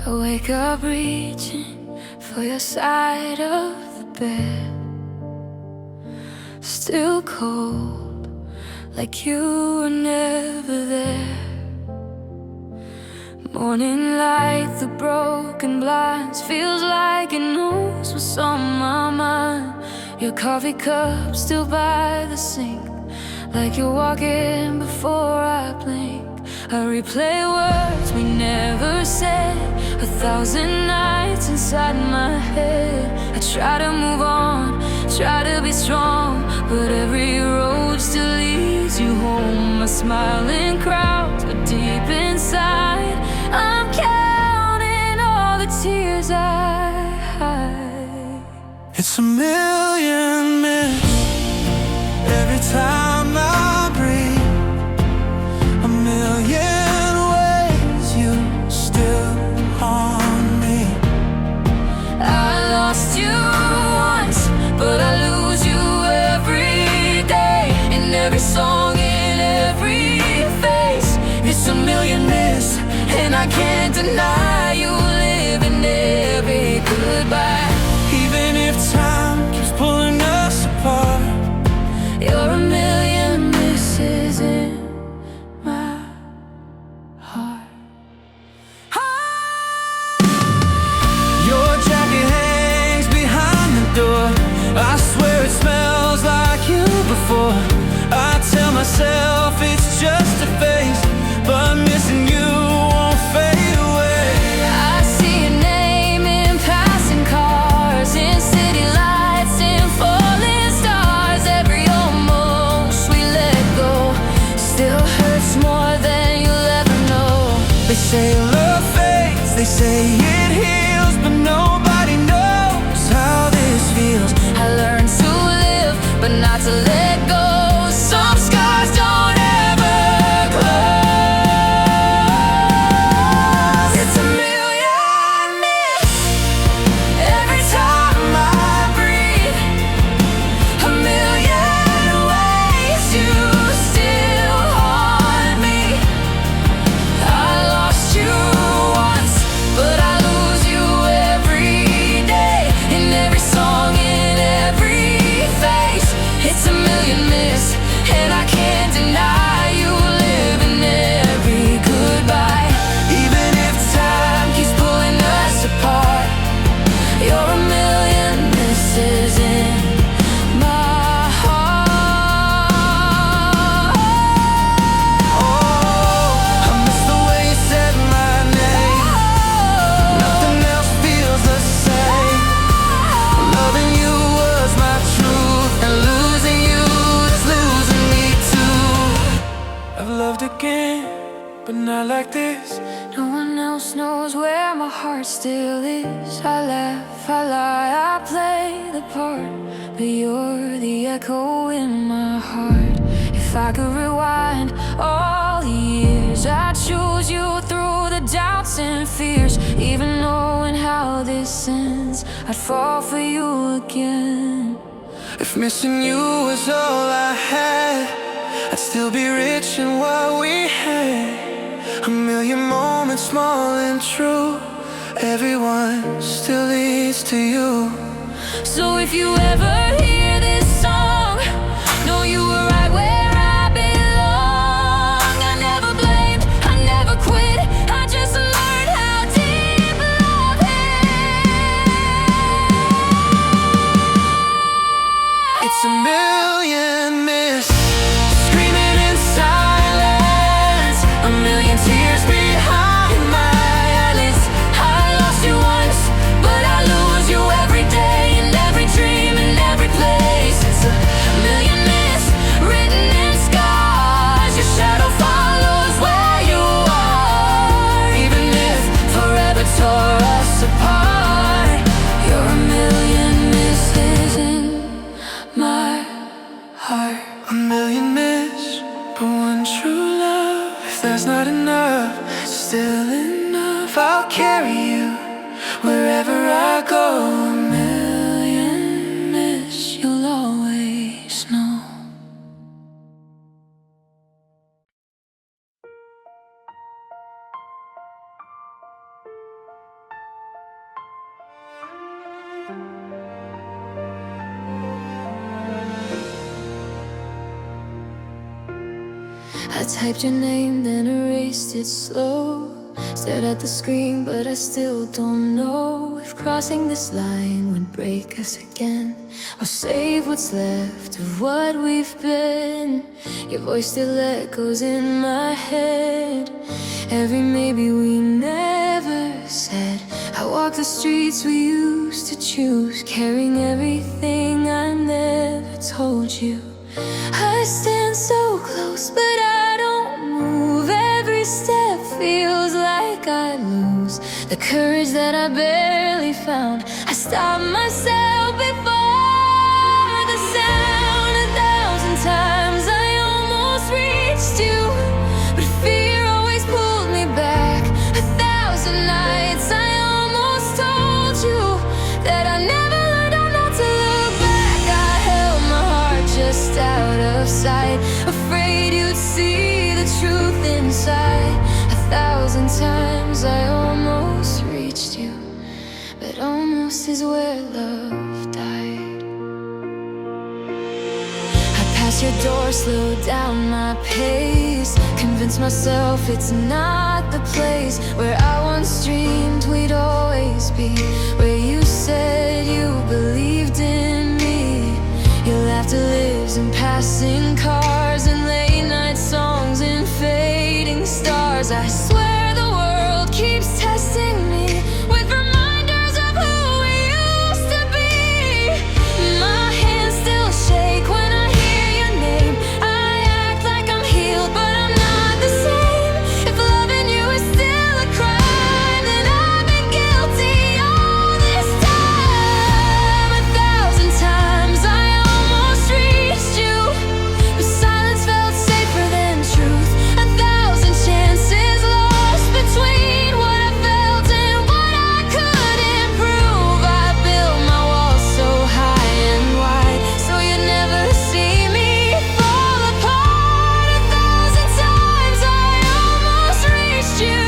I wake up reaching for your side of the bed, still cold, like you were never there. Morning light, the broken blinds, feels like it knows what's on my mind. Your coffee cup still by the sink, like you're walking before I blink. I replay words we never said, 1,000 nights inside my head. I try to move on, try to be strong, but every road still leads you home. A smiling crowd, but deep inside I'm counting all the tears I hide. It's a million minutes every time I breathe, a million ways you still haunt me. I lost you once, but I lose you every day, in every song, in every face. It's a million miss, and I can't deny you live in every goodbye. Even if time keeps pulling us apart, you're a million misses in my heart. your jacket hangs behind the door. I swear it smells like you before. I tell myself it's just a phase, but missing you won't fade away. I see your name in passing cars, in city lights, in falling stars. Every almost we let go still hurts more than you'll ever know. They say love fades, they say it heals, but nobody knows how this feels. I learned to live, but not to let go. Some scars don't ever close. It's a million miss every time I breathe, a million ways you still haunt me. I lost you once, but I lose you every day, in every song, in every face. It's a million miss, and I can't deny you live in every goodbye. Even if Time keeps pulling us apart, you're a million misses in my heart. oh, I miss the way you said my name. Nothing else feels the same. Loving you was my truth, and losing you is losing me too. I've loved again, but not like this. No one else knows where my heart still is. I laugh, I lie, I play the part, but you're the echo in my heart. If I could rewind all the years, I'd choose you through the doubts and fears. Even knowing how this ends, I'd fall for you again. If missing you was all I had, I'd still be rich in what we had. A million moments, small and true, everyone still leads to you. So if you ever hear this song, know you were right where I belong. I never blamed, I never quit, I just learned how deep love is. It's a million miss, screaming in silence, a million tears behind my eyelids. I lost you once, but I lose you every day, in every dream, in every place. It's a million miss, written in scars. Your shadow follows where you are, even if forever tore us apart. You're a million misses in my heart. A million miss, but one true love. If that's not enough, still enough. I'll carry you wherever I go. A million miss, You'll always know. I typed your name, then erased it slow. Stared at the screen, but I still don't know if crossing this line would break us again, or save what's left of what we've been. Your voice still echoes in my head, every maybe we never said. I walk the streets we used to choose, carrying everything I never told you. I stand so close, but I don't move. Every step feels like I lose the courage that I barely found. I stop myself before the sound. 1,000 times I almost reached you, but fear always pulled me back. 1,000 nights I almost told you that I never learned how not to look back. I held my heart just out of sight, afraid you'd see the truth inside. 1,000 times I almost reached you, but almost is where love died. I passed your door, slowed down my pace, convinced myself it's not the place where I once dreamed we'd always be, where you said you believed in me. Your laughter lives in passing cars and late night songs and fading stars. I swear the world keeps testing me with reminders of who we used to be. My hands still shake when I hear your name. I act like I'm healed, but I'm not the same. If loving you is still a crime, then I've been guilty all this time. 1,000 times I almost reached you, but silence felt safer than truth. 1,000 chances lost between what I felt and what I couldn't prove. I built my walls so high and wide, so you'd never see me fall apart. 1,000 times I almost reached you,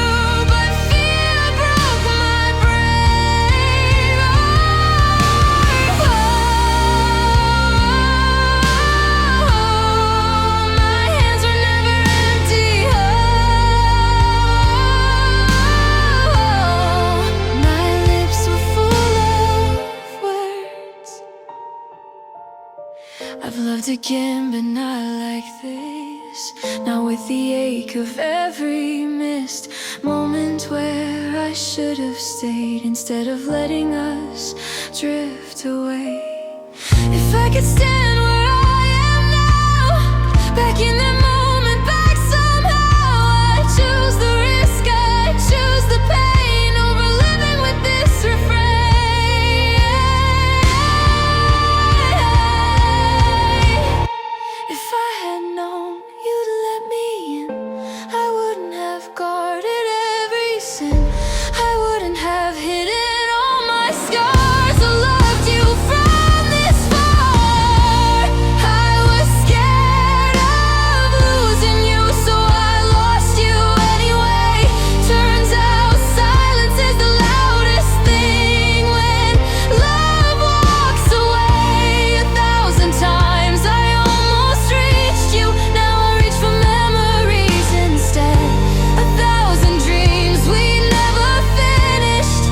but fear broke my brave heart. My hands were never empty. My lips were full of words. I've loved again, but not like this. Not with the ache of every missed moment where I should have stayed, instead of letting us drift away. If I could stand where I am now, back in that moment, back somehow, I'd choose the risk, I'd choose the pain over living with this refrain. If I had known you'd let me in, I wouldn't have guarded every sin. I wouldn't have hidden all my scars. I loved you from this far. I was scared of losing you, so I lost you anyway. Turns out silence is the loudest thing when love walks away. 1,000 times I almost reached you, now I reach for memories instead. 1,000 dreams we never finished,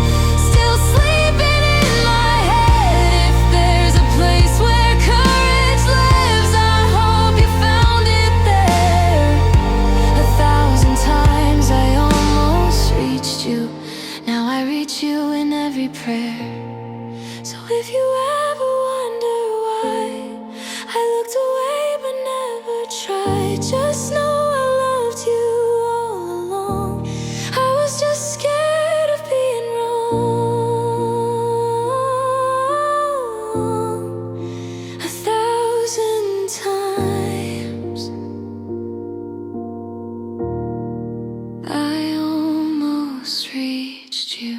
still sleeping in my head. If there's a place where courage lives, I hope you found it there. 1,000 times I almost reached you, now I reach you in every prayer. So if you ever wonder why I looked away but never tried, just know I loved you all along. I was just scared of being wrong. 1,000 times I almost reached you.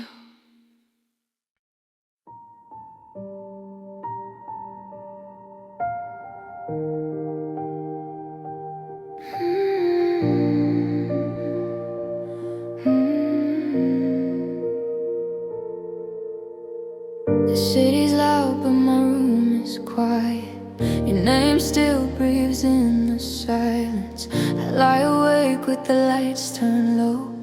The city's quiet. Your name still breathes in the silence. I lie awake with the lights turned low,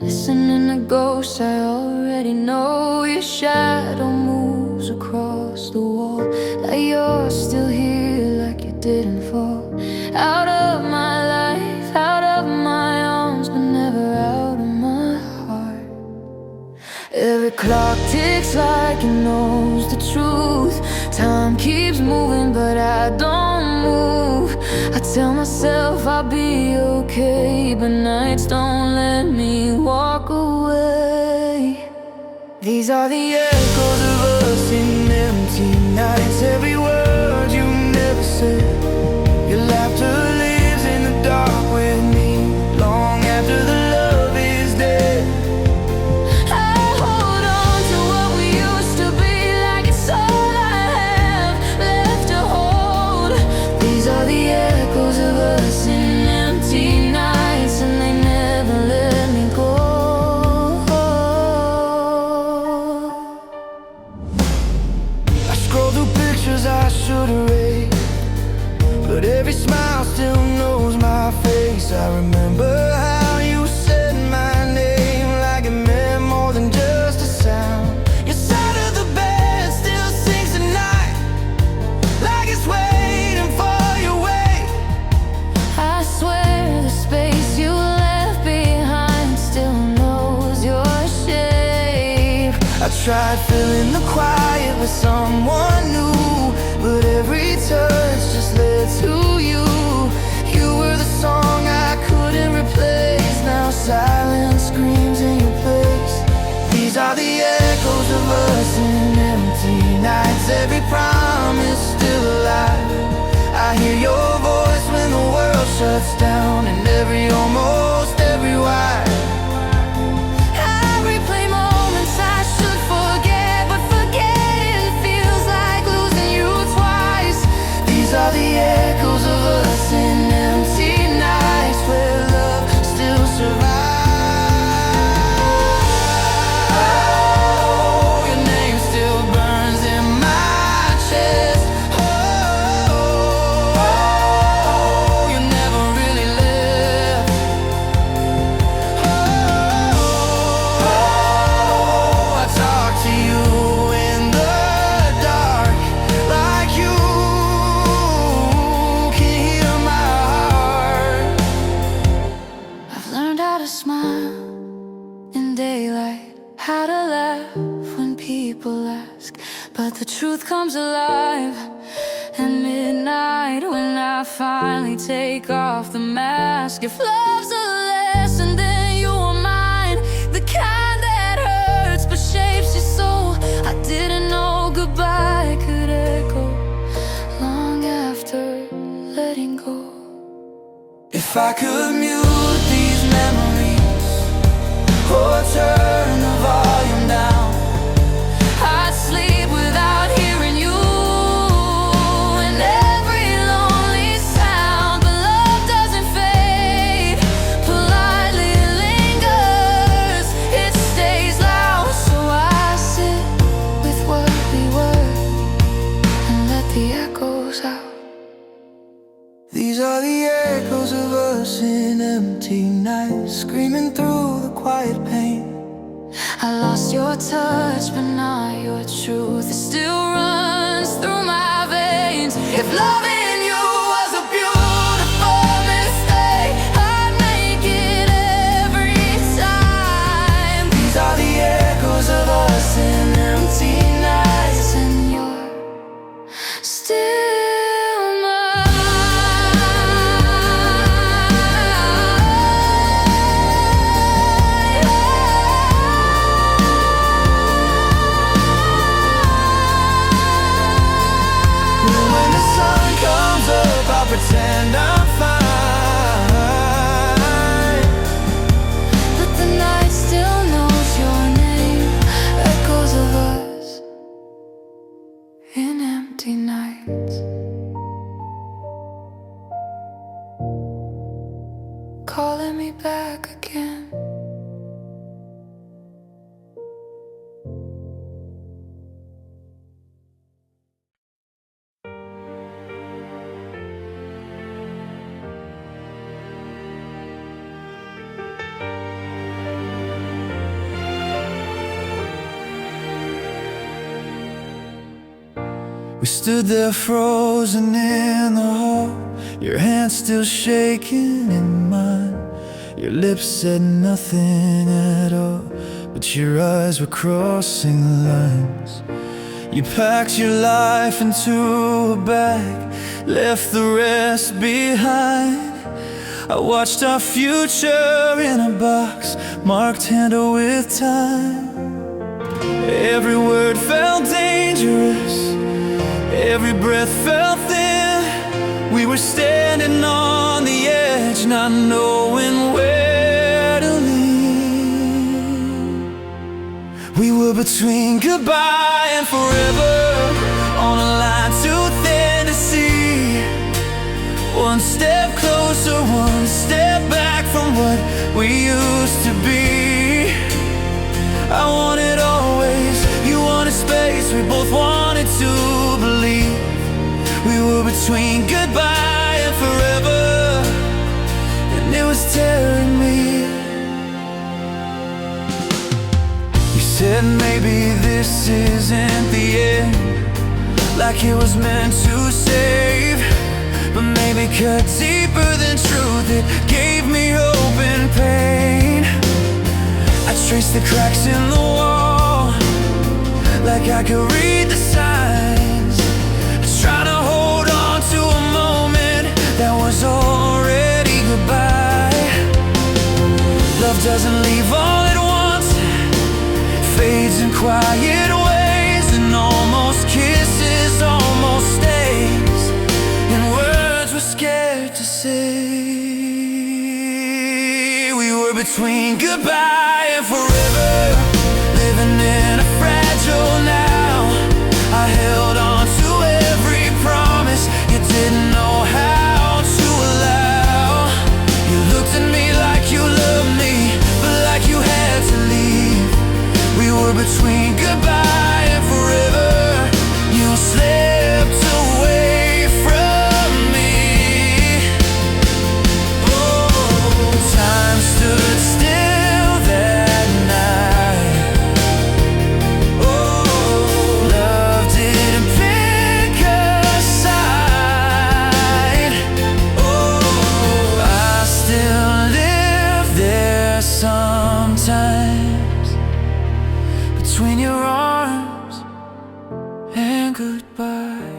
listening to ghosts I already know. Your shadow moves across the wall, like you're still here, like you didn't fall. Out of my life, out of my arms, but never out of my heart. Every clock ticks like it knows the truth. Time keeps moving, but I don't move. I tell myself I'll be okay, but nights don't let me walk away. These are the echoes of us in empty nights. Every word you never said. Your laughter lives in the dark with me, long after the love is dead. I hold on to what we used to be, like it's all I have left to hold. These are the echoes of us in empty nights, and they never let me go. I scroll through pictures I should erase, but every smile still knows my face. I remember how you said my name, like it meant more than just a sound. Your side of the bed still sings at night, like it's waiting for your wake. I swear the space you left behind still knows your shape. I tried filling the quiet with someone new, but every touch just led to you. You were the song I couldn't replace. Now silence screams in your place. These are the echoes of us in empty nights. Every promise still alive. I hear your voice when the world shuts down, and almost every why. I replay moments I should forget, but forgetting feels like losing you twice. These are the echoes of us in empty nights, where love still survives. Oh, your name still burns in my chest. Oh, you never really left. Oh, I talk to you in the dark, like you can hear my heart. I've learned how to smile in daylight, how to laugh when people ask, but the truth comes alive at midnight when I finally take off the mask. If love's a lesson, then you are mine, the kind that hurts but shapes your soul. I didn't know goodbye could echo long after letting go. If I could mute these memories or turn the volume down, I'd sleep without hearing you and every lonely sound. But love doesn't fade, politely lingers. It stays loud, so I sit with what we were and let the echoes out. these are the echoes of us in empty nights, screaming through the quiet pain. I lost your touch, but not your truth. It still runs through my veins. If loving you was a beautiful mistake, I'd make it every time. These are the echoes of us in empty nights, And you're still mine. when the sun comes up, I'll pretend I'm fine. But the night still knows your name. We stood there frozen in the hall, your hand still shaking in mine. Your lips said nothing at all, but your eyes were crossing the lines. You packed your life into a bag, left the rest behind. I watched our future in a box, marked handle with time. Every word felt dangerous, every breath felt thin. We were standing on the edge, not knowing where to lean. We were between goodbye and forever, on a line too thin to see. One step closer, one step back from what we used to be. I wanted always, you wanted space, we both wanted to believe. We were between goodbye and forever, and it was tearing me. You said maybe this isn't the end, like it was meant to save. But maybe cut deeper than truth, it gave me hope and pain. I traced the cracks in the wall, like I could read the signs, trying to hold on to a moment that was already goodbye. Love doesn't leave all at once, fades in quiet ways, and almost kisses, almost stays, and words we're scared to say. We were between goodbye and forever, living in a fragile now. I held on to every promise you didn't know how to allow. You looked at me like you loved me, but like you had to leave. We were between goodbye and forever. You slipped away from me. Oh, time stood still that night. Oh, love didn't pick a side. Oh, I still live there sometimes, between your arms and goodbye.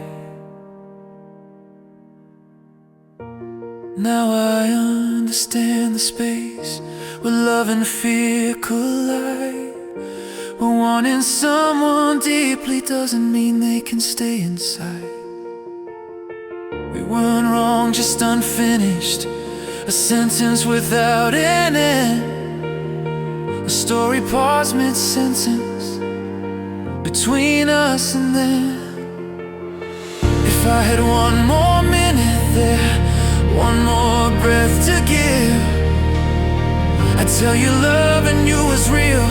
Now I understand the space where love and fear collide. But wanting someone deeply doesn't mean they can stay inside. We weren't wrong, just unfinished, a sentence without an end, a story paused mid-sentence between us and them. If I had one more minute there, one more breath to give, I'd tell you loving you was real,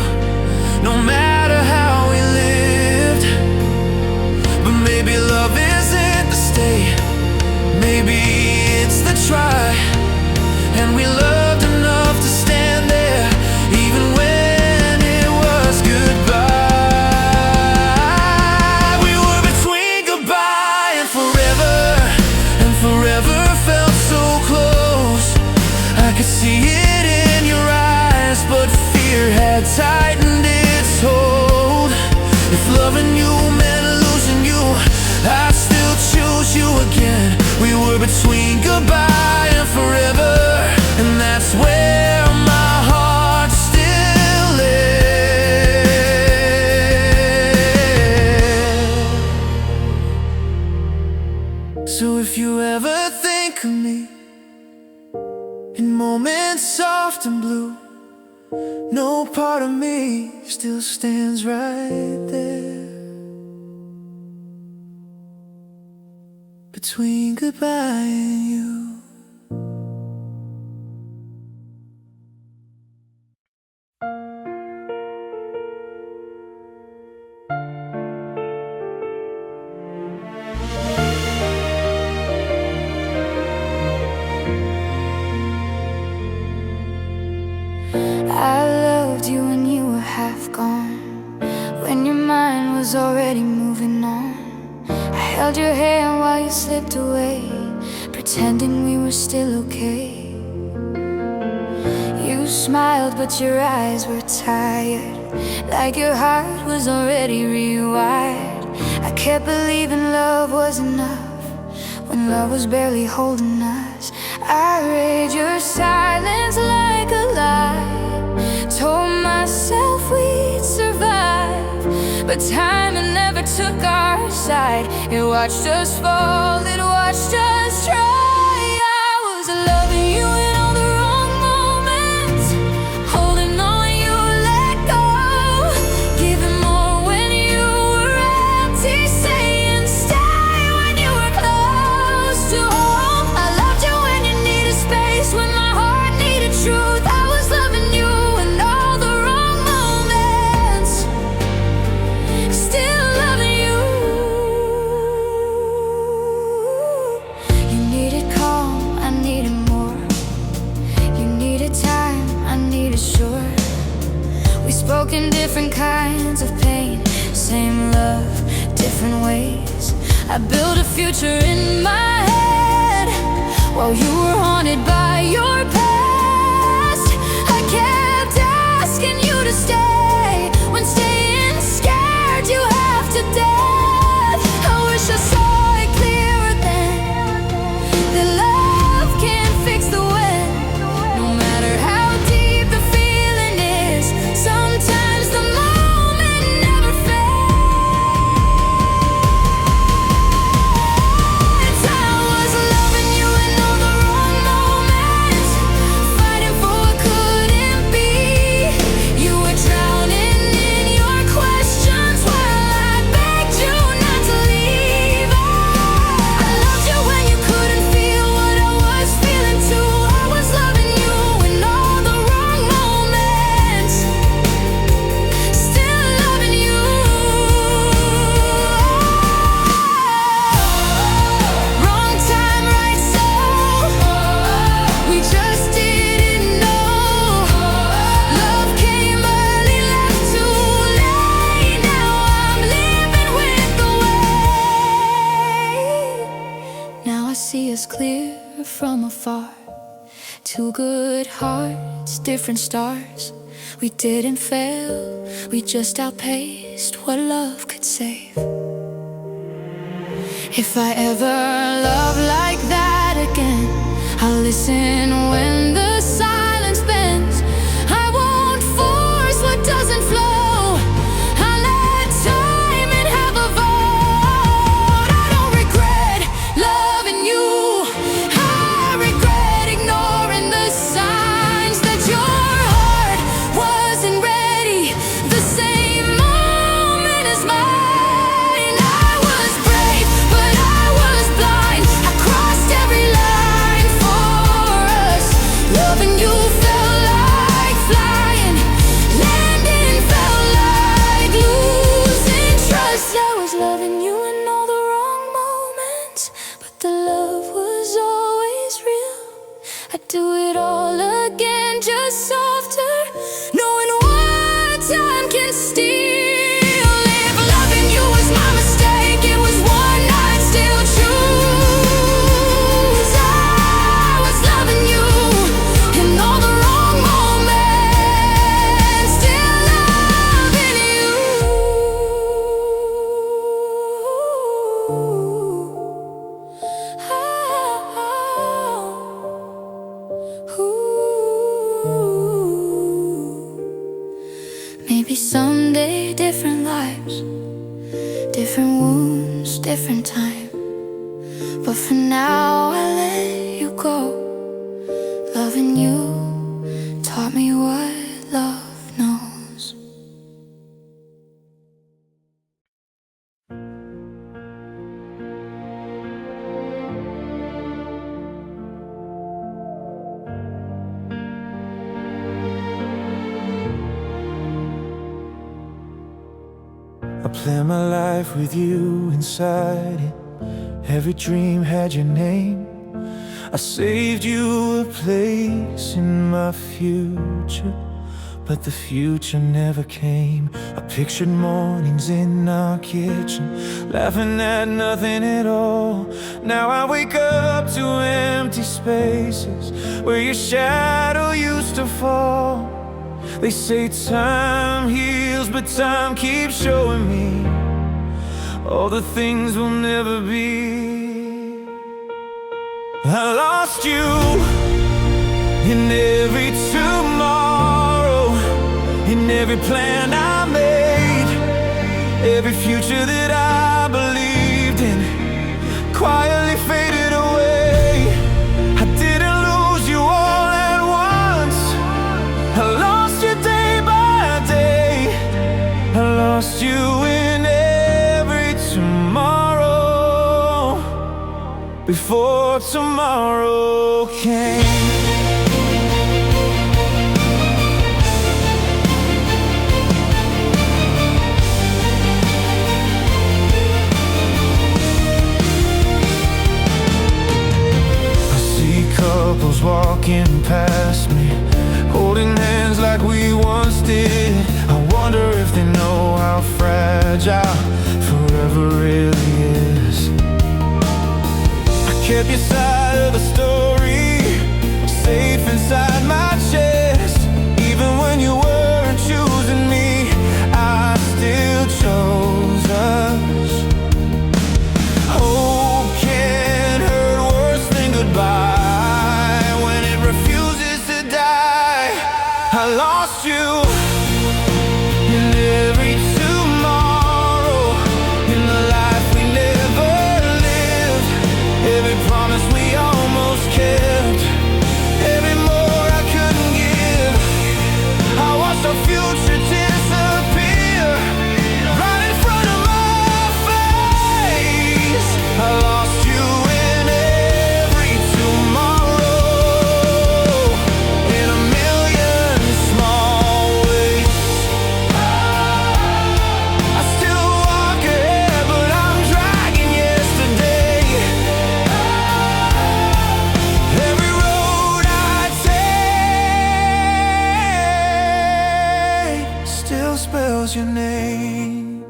no matter how we lived. But maybe love isn't the stay, maybe it's the try. And we loved enough to stand there, even when it was goodbye. We were between goodbye and forever felt so close. I could see it in your eyes, but fear had tightened its hold. If loving you meant losing you, I'd still choose you again. We were between goodbye and forever, and that's where my heart still lives. So if you ever think of me in moments soft and blue, no part of me still stands right there, between goodbye and you. I loved you when you were half gone, when your mind was already moving on. I held your hand while you slipped away, pretending we were still okay. You smiled but your eyes were tired, like your heart was already rewired. I kept believing love was enough, when love was barely holding us. I read your silence like a lie, told myself we'd survive, but time never took our side. It watched us fall, it watched us try. I was loving you in all the wrong moments, holding on when you let go, giving more when you were empty, saying stay when you were close to home. I loved you when you needed space, when my heart needed truth. I was loving you in all the wrong moments, still loving you. You needed calm, I needed more. You needed time, I needed short. We spoke in different kinds of pain, same love, different ways. I built a future in my head, while you were haunted by your past. I kept asking you to stay, when staying scared you half to death. I wish I saw it clearer then, that love can't fix the when. No matter how deep the feeling is, sometimes the moment never fades. I was loving you in all the wrong moments, fighting for what couldn't be. You were drowning in your questions while I begged you not to leave. I loved you when you couldn't feel what I was feeling too. I was loving you in all the wrong moments, still loving you. Wrong time, right soul, we just didn't know. Love came early, left too late. Now I'm living with the weight. Now I see us clear from afar, two good hearts, different stars. We didn't fail, we just outpaced what love could save. If I ever love like that again, I'll listen when the silence bends. I won't force what doesn't flow, I'll let time and have a vote. I don't regret loving you, I regret ignoring the signs that your heart wasn't ready the same moment as mine. I was brave, but I was blind. I crossed every line for us. Loving you felt like flying, landing felt like losing trust. I was loving you in all the wrong moments, but the love was always real. I'd do it all again, just softer, knowing what time can steal. If loving you was my mistake, it was one I'd still choose. I was loving you in all the wrong moments, still loving you. Maybe someday different lives, different wounds, different time. But for now I let you go. Loving you taught me what love knows. I planned my life with you inside it. Every dream had your name. I saved you a place in my future, but the future never came. I pictured mornings in our kitchen, laughing at nothing at all. Now I wake up to empty spaces where your shadow used to fall. They say time heals, but time keeps showing me all the things we'll never be. I lost you in every tomorrow, in every plan I made, every future that I believed in quietly faded away. I didn't lose you all at once, I lost you day by day. I lost you in every tomorrow before tomorrow came. Couples walking past me, holding hands like we once did. I wonder if they know how fragile forever really is. I kept your side of the story safe inside my chest. Even when you weren't choosing me, I still chose us. Hope can hurt worse than goodbye. I lost you in every tomorrow, in the life we never lived, every promise we almost kept, every more I couldn't give. I watched our future disappear right in front of my face. I lost you in every tomorrow, in a million small ways. I still walk ahead, but I'm dragging yesterday. Every road I take still spells your name.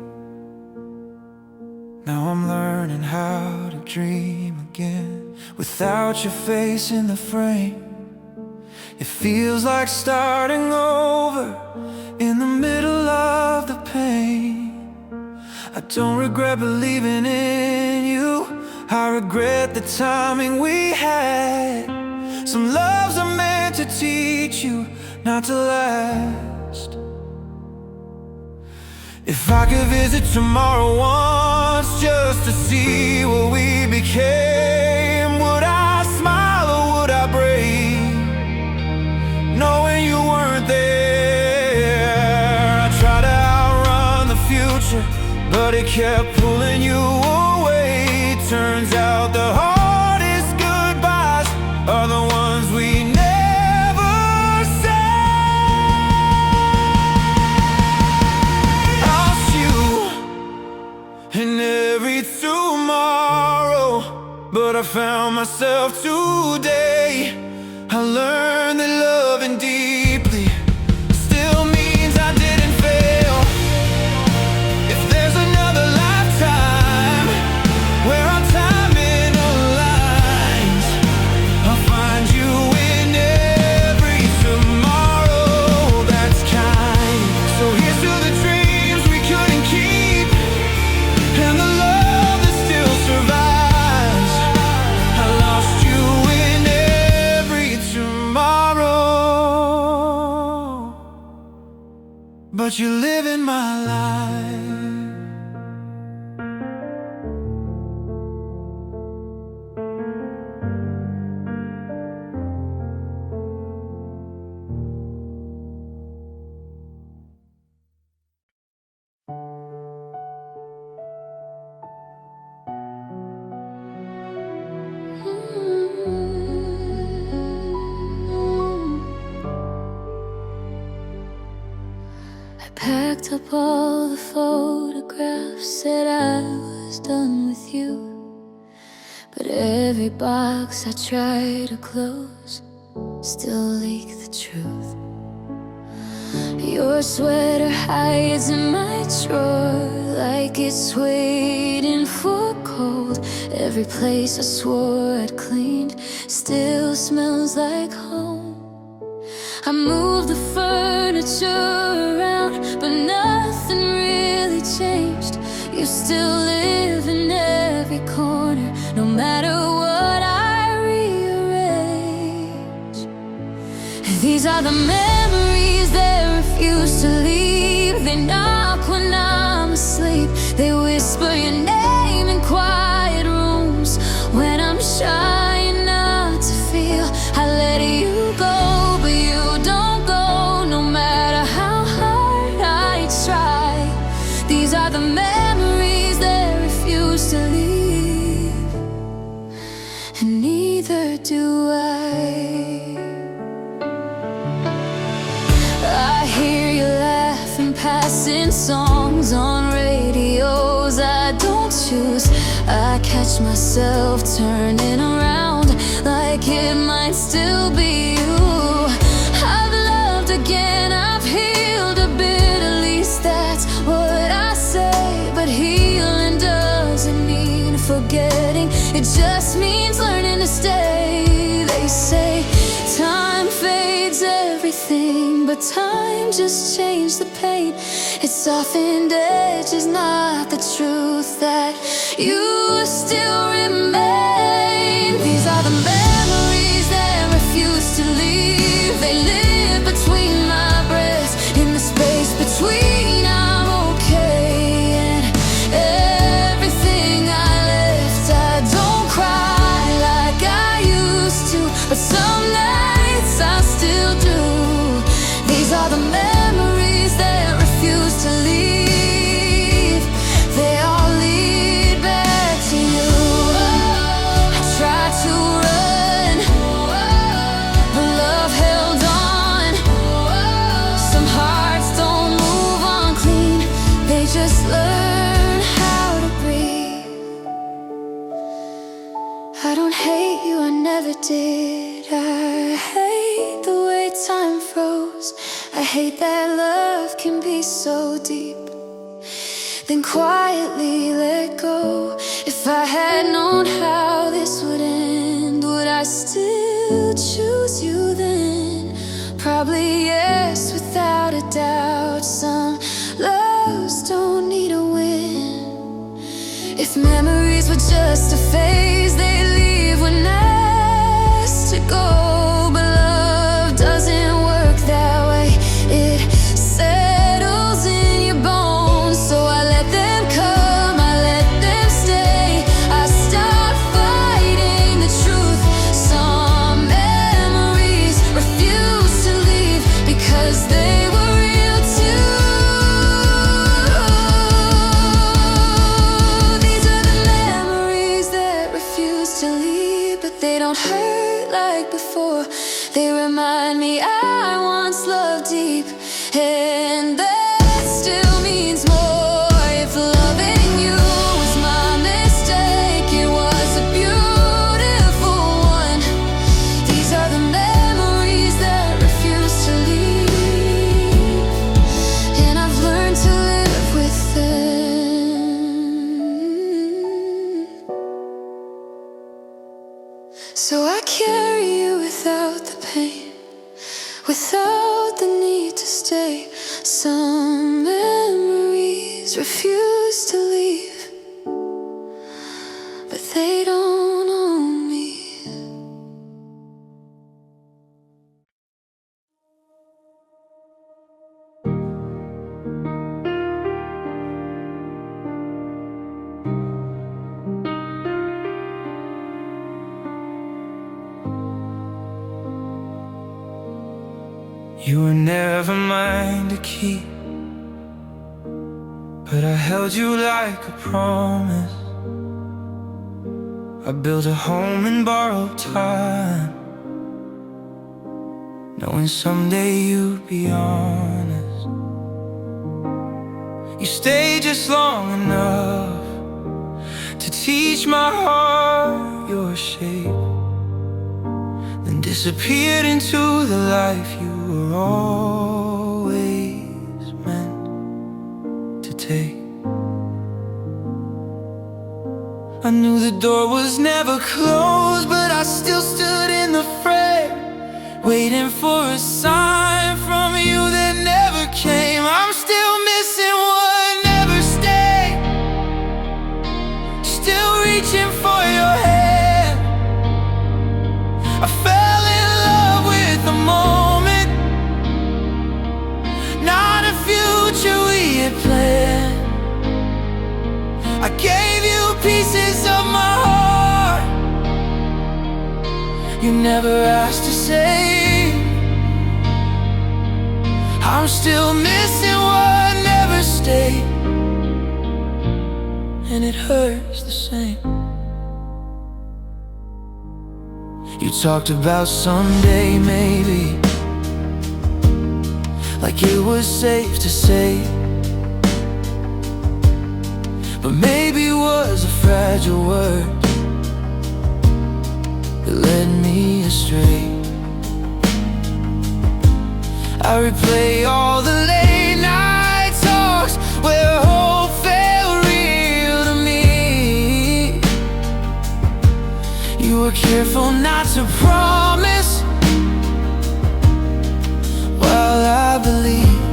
Now I'm learning how to dream again without your face in the frame. It feels like starting over in the middle of the pain. I don't regret believing in you, I regret the timing we had. Some loves are meant to teach you, not to last. If I could visit tomorrow once just to see what we became, would I smile or would I break, knowing you weren't there? I tried to outrun the future, but it kept pulling you away. Turns out the hardest goodbyes are the ones we never say. Lost you in every tomorrow, but I found myself today. I learned that loving deeply still means I didn't fail. If there's another lifetime where our timing aligns, I'll find you in every tomorrow that's kind. So here's to the dreams we couldn't keep, and the love that still survives. I lost you in every tomorrow, but you live in my life. I packed up all the photographs, said I was done with you, but every box I try to close still leak the truth. Your sweater hides in my drawer like it's waiting for cold. Every place I swore I'd cleaned still smells like home. I moved the furniture around, but nothing really changed. You still live in every corner, no matter what I rearrange. These are the memories that refuse to leave. They knock when I'm asleep. They whisper your name in quiet rooms. When I'm trying not to feel, I let you go, but you don't go, no matter how hard I try. These are the memories that refuse to leave, and neither do I. I hear you laughing, passing songs on radios I don't choose. I catch myself turning around like it might still be you. I've loved again, I've healed a bit, at least that's what I say. But healing doesn't mean forgetting, it just means learning to stay. They say time fades everything, but time just changed the pain. It softened edges, not the truth that you still remain. These are the memories that refuse to leave. They live between my breaths, in the space between I'm okay and everything I left. I don't cry like I used to, but some nights I still do. These are the memories that refuse to leave. They all lead back to you. I tried to run, but love held on. Some hearts don't move on clean, they just learn how to breathe. I don't hate you, I never did. I hate the way time froze. I hate that love can be so deep, then quietly let go. If I had known how this would end, would I still choose you then? Probably yes, without a doubt. Some loves don't need a win. If memories were just a phase, they leave when asked to go. But love doesn't work that way. It settles in your bones. So I let them come, I let them stay. I stopped fighting the truth. Some memories refuse to leave because they were real too. These are the memories that refuse to leave, but they don't hurt like before. They remind me I once loved deep, and that still means more. If loving you was my mistake, it was a beautiful one. These are the memories that refuse to leave, and I've learned to live with them. So I carry you without the pain, without the need to stay. Some memories refuse to leave, but they don't own me. You were never mine to keep, but I held you like a promise. I built a home in borrowed time, knowing someday you'd be honest. You stayed just long enough to teach my heart your shape, then disappeared into the life you were always I knew the door was never closed, but I still stood in the frame, waiting for a sign from you that never came. I'm still missing what never stayed, still reaching for your hand. I fell in love with the moment, not a future we had planned. I gave you pieces of my heart you never asked to say. I'm still missing what never stayed, and it hurts the same. You talked about someday, maybe, like it was safe to say, but maybe it was a fragile word that led me astray. I replay all the late night talks where hope felt real to me. You were careful not to promise, while I believe.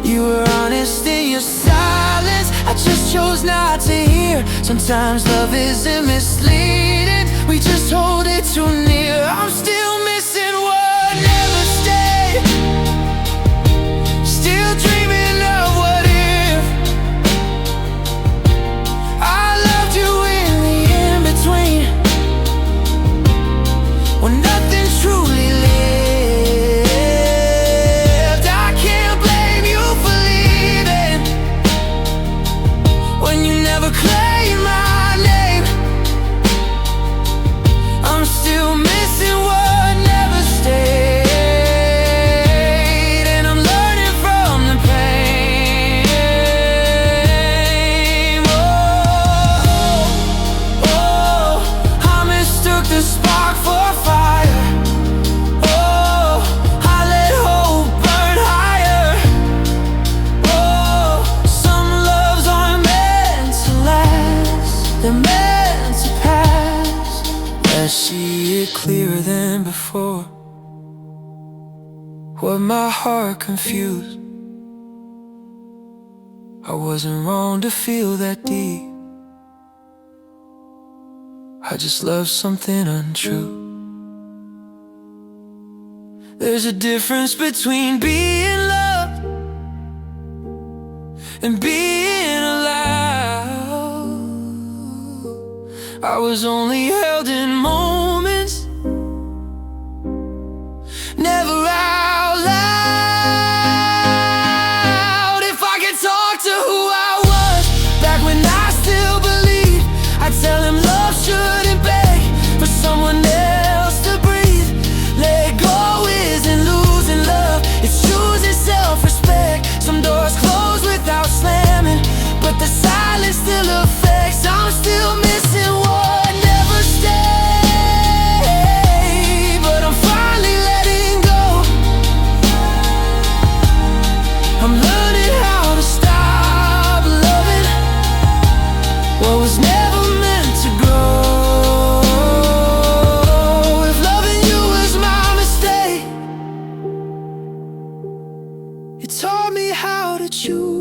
You were honest in your silence, I just chose not to hear. Sometimes love isn't misleading, we just hold it too near. I'm still missing what never stayed, still dreaming of what if. I loved you in the in-between, when nothing truly lived. I can't blame you for leaving when you never claimed my name. I'm still missing what never stayed, and I'm learning from the pain. Oh, oh, I mistook the spark for fire. Oh, I let hope burn higher. Oh, some loves aren't meant to last, they're meant to pass. I see it clearer than before, what my heart confused. I wasn't wrong to feel that deep, I just loved something untrue. There's a difference between being loved and being allowed. I was only held in moments, never out loud. If I could talk to who I was back when I still believed, I'd tell him love shouldn't beg for someone else to breathe. Let go isn't losing love, it's choosing self-respect. Some doors close without slamming, but the silence still affects. I'm still missing what never stayed, but I'm finally letting go. I'm learning how to stop loving what was never meant to grow. If loving you was my mistake, it taught me how to choose.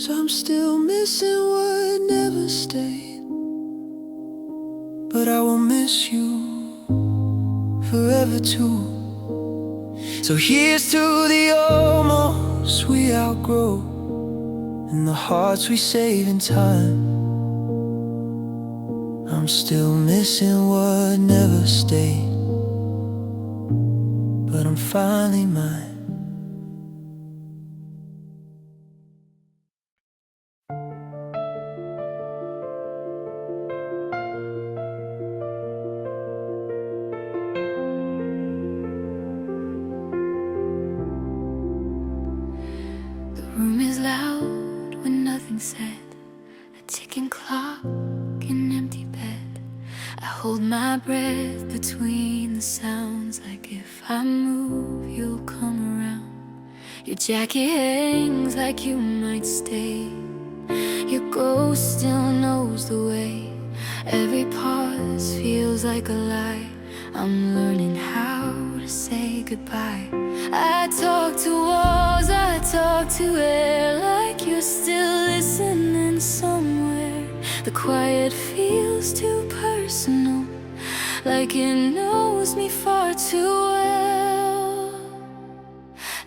I'm still missing what never stayed, but I will miss you forever too. So here's to the almost we outgrow, and the hearts we save in time. I'm still missing what never stayed, but I'm finally mine. The room is loud when nothing's said, a ticking clock, an empty bed. I hold my breath between the sounds, like if I move, you'll come around. Your jacket hangs like you might stay. Your ghost still knows the way. Every pause feels like a lie. I'm learning how to say goodbye. I talk to walls, I talk to air, like you're still listening somewhere. The quiet feels too personal, like it knows me far too well.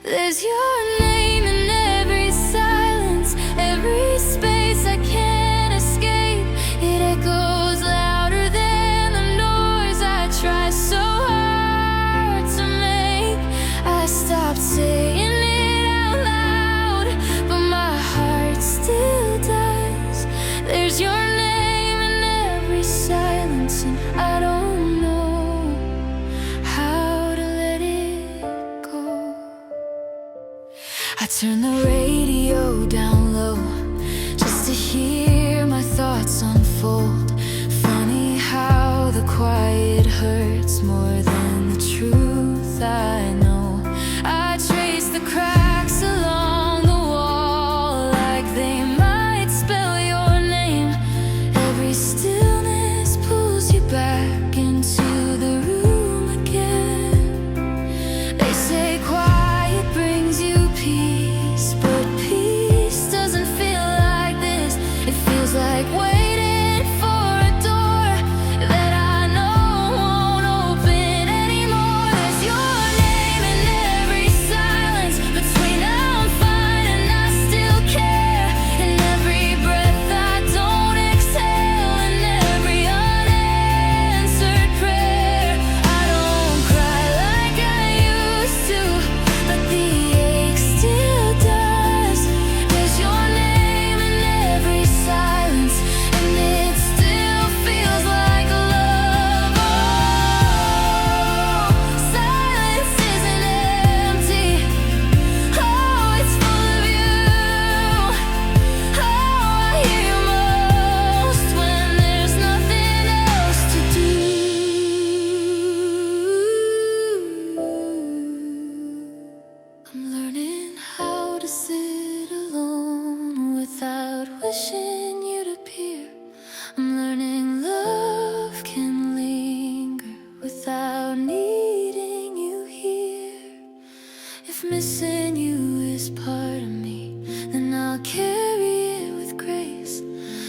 There's your name in every silence, every space I can't escape. It echoes louder than the noise I try so hard to make. I stopped saying it out loud, but my heart still does. There's your name in every silence, and I don't know how to let it go. I turn the radio down low just to hear my thoughts unfold. Funny how the quiet hurts more than the truth I know. I trace the cracks along the wall like they might spell your name. Every stillness pulls you back into the room again. They say quiet brings you peace, but peace doesn't feel like this. It feels like waiting for a door that I know won't open anymore. There's your name in every silence, between I'm fine and I still care. In every breath I don't exhale, in every unanswered prayer. I don't cry like I used to, but the ache still does. There's your name in every silence, and it still feels like love. Oh, silence isn't empty. Oh, it's full of you. Oh, I hear you most when there's nothing else to do. I'm learning how to sit alone without wishing you'd appear. I'm learning love can linger without needing you here. If missing you is part of me, then I'll carry it with grace.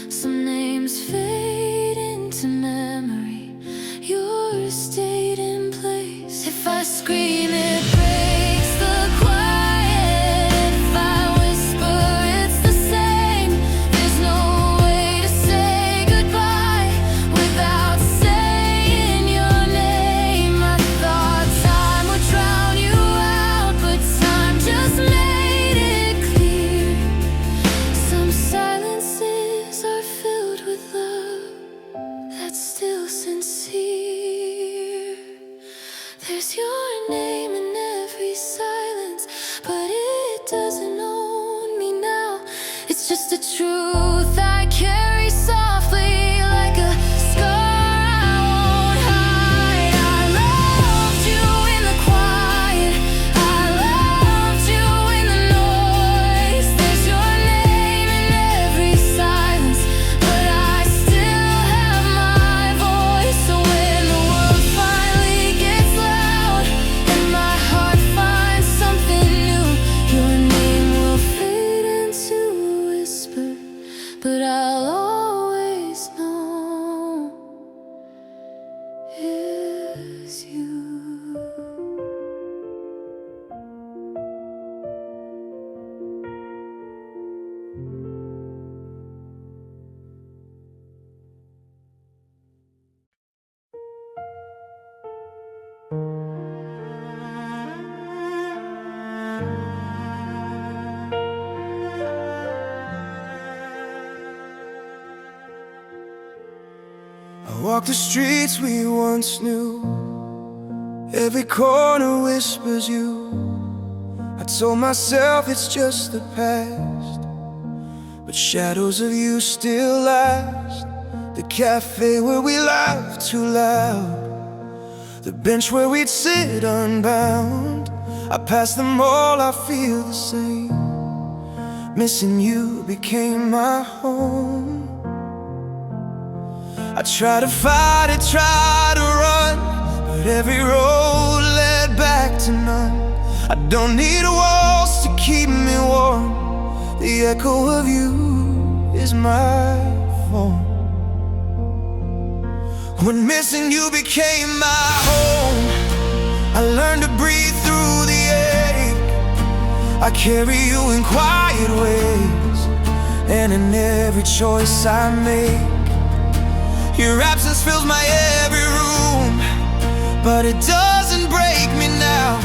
Some names fade into memory, yours stayed in place. If I scream, it breaks the quiet. If I whisper, it's the same. There's no way to say goodbye without saying your name. I thought time would drown you out, but time just made it clear. Some silences are filled with love that's still sincere. There's your name in every silence, but it doesn't own me now. It's just a truth I carry softly like a scar I won't hide. I loved you in the quiet, I loved you in the noise. There's your name in every silence, but I still have my voice. So when the world finally gets loud and my heart finds something new, your name will fade into a whisper, but I'll always know it's you. I walk the streets we once knew. Every corner whispers you. I told myself it's just the past, but shadows of you still last. The cafe where we laughed too loud, the bench where we'd sit unbound. I pass them all, I feel the same. Missing you became my home. I try to fight it, try to run, but every road led back to none. I don't need walls to keep me warm. The echo of you is my phone. When missing you became my home, I learned to breathe through the ache. I carry you in quiet ways, and in every choice I make. Your absence fills my every room, but it doesn't break me now.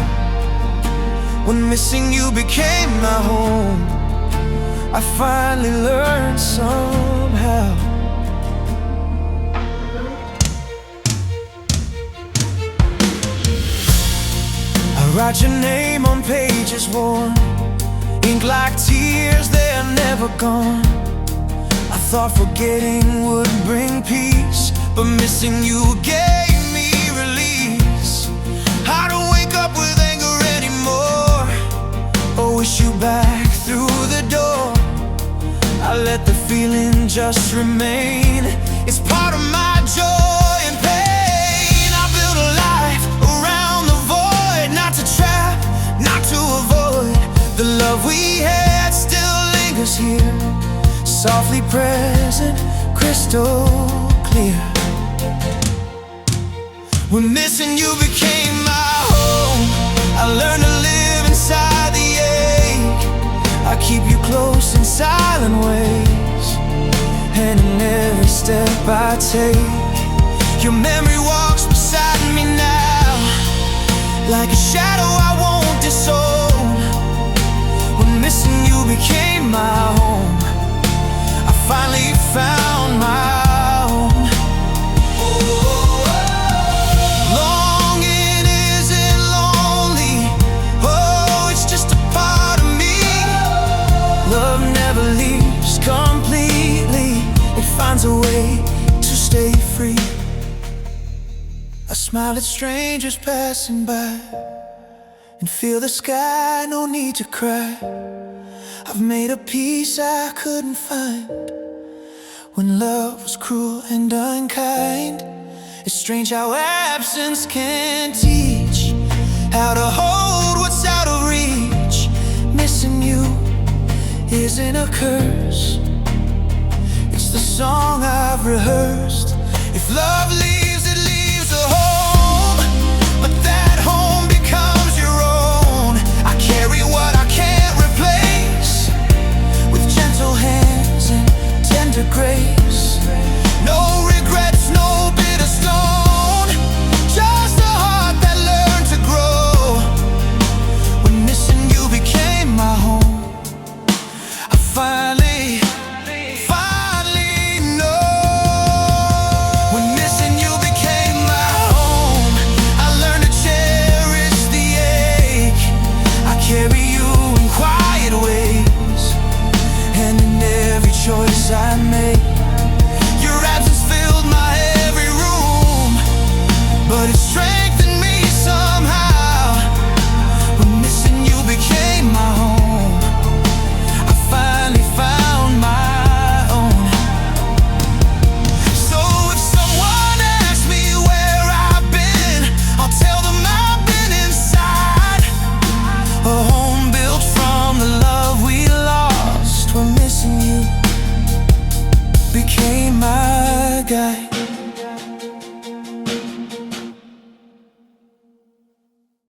When missing you became my home, I finally learned somehow. I write your name on pages worn, ink like tears, they're never gone. I thought forgetting would bring peace, but missing you gave me release. I don't wake up with anger anymore, or wish you back through the door. I let the feeling just remain. It's part of my joy and pain. I built a life around the void, not to trap, not to avoid. The love we had still lingers here, softly present, crystal clear. When missing you became my home, I learned to live inside the ache. I keep you close in silent ways, and in every step I take, your memory walks beside me now, like a shadow I won't disown. When missing you became my home, I finally found my own. Longing isn't lonely, oh, it's just a part of me. Love never leaves completely, it finds a way to stay free. I smile at strangers passing by and feel the sky, no need to cry. I've made a peace I couldn't find when love was cruel and unkind. It's strange how absence can teach how to hold what's out of reach. Missing you isn't a curse, it's the song I've rehearsed. If love leaves